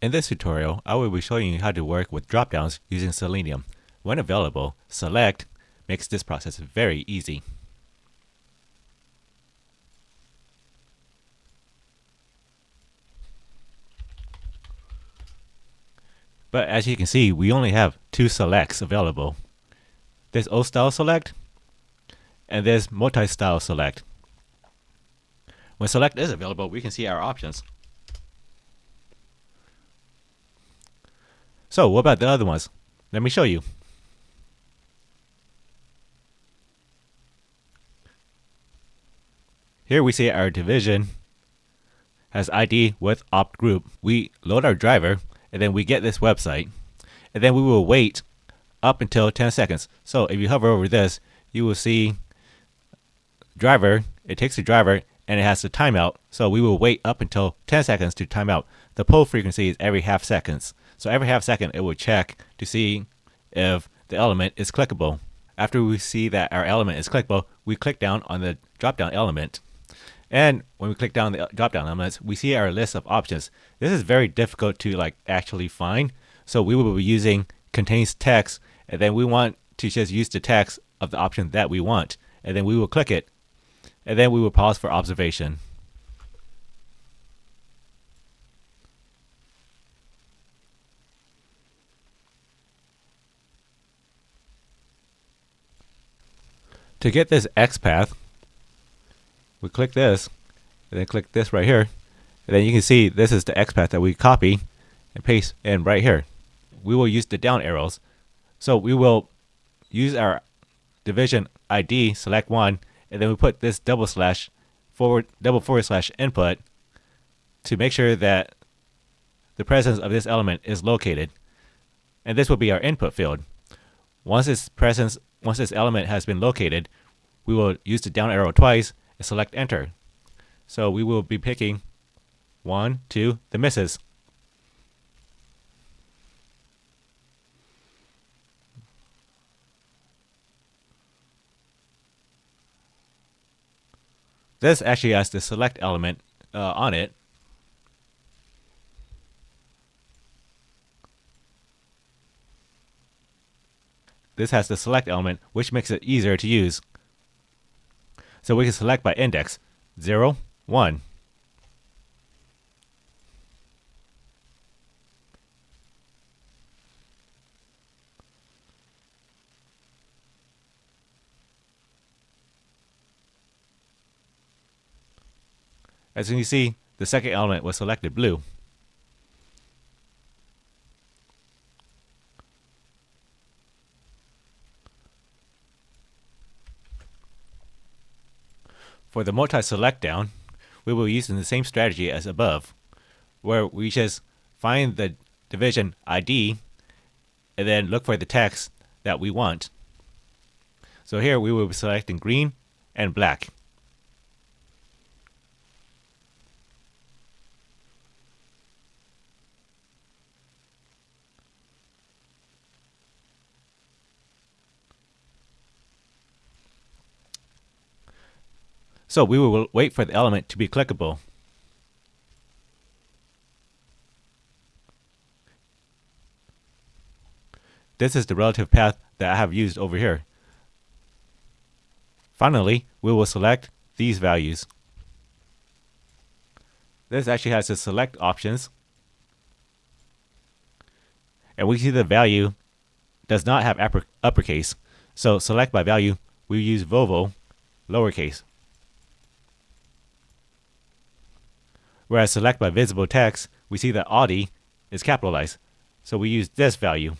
In this tutorial, I will be showing you how to work with dropdowns using Selenium. When available, Select makes this process very easy. But as you can see, we only have two selects available. There's old style select and there's multi-style select. When select is available, we can see our options. So what about the other ones? Let me show you. Here we see our division has ID with opt group. We load our driver and then we get this website and then we will wait up until 10 seconds. So if you hover over this, you will see driver. It takes the driver and it has the timeout. So we will wait up until 10 seconds to timeout. The poll frequency is every half seconds. So every half second it will check to see if the element is clickable. After we see that our element is clickable, we click down on the drop-down element. And when we click down the drop-down elements, we see our list of options. This is very difficult to actually find. So we will be using contains text, and then we want to just use the text of the option that we want. And then we will click it, and then we will pause for observation. To get this X path, we click this, and then click this right here, and then you can see this is the X path that we copy and paste in right here. We will use the down arrows. So we will use our division ID, select one, and then we put this double forward slash input to make sure that the presence of this element is located. And this will be our input field. Once this element has been located, we will use the down arrow twice and select enter. So we will be picking 1, 2, the misses. This actually has the select element on it. This has the select element, which makes it easier to use. So we can select by index 0, 1. As you can see, the second element was selected blue. For the multi-select down, we will use the same strategy as above, where we just find the division ID and then look for the text that we want. So here we will be selecting green and black. So we will wait for the element to be clickable. This is the relative path that I have used over here. Finally, we will select these values. This actually has the select options. And we see the value does not have uppercase. So select by value, we use Volvo lowercase. Whereas select by visible text, we see that Audi is capitalized. So we use this value.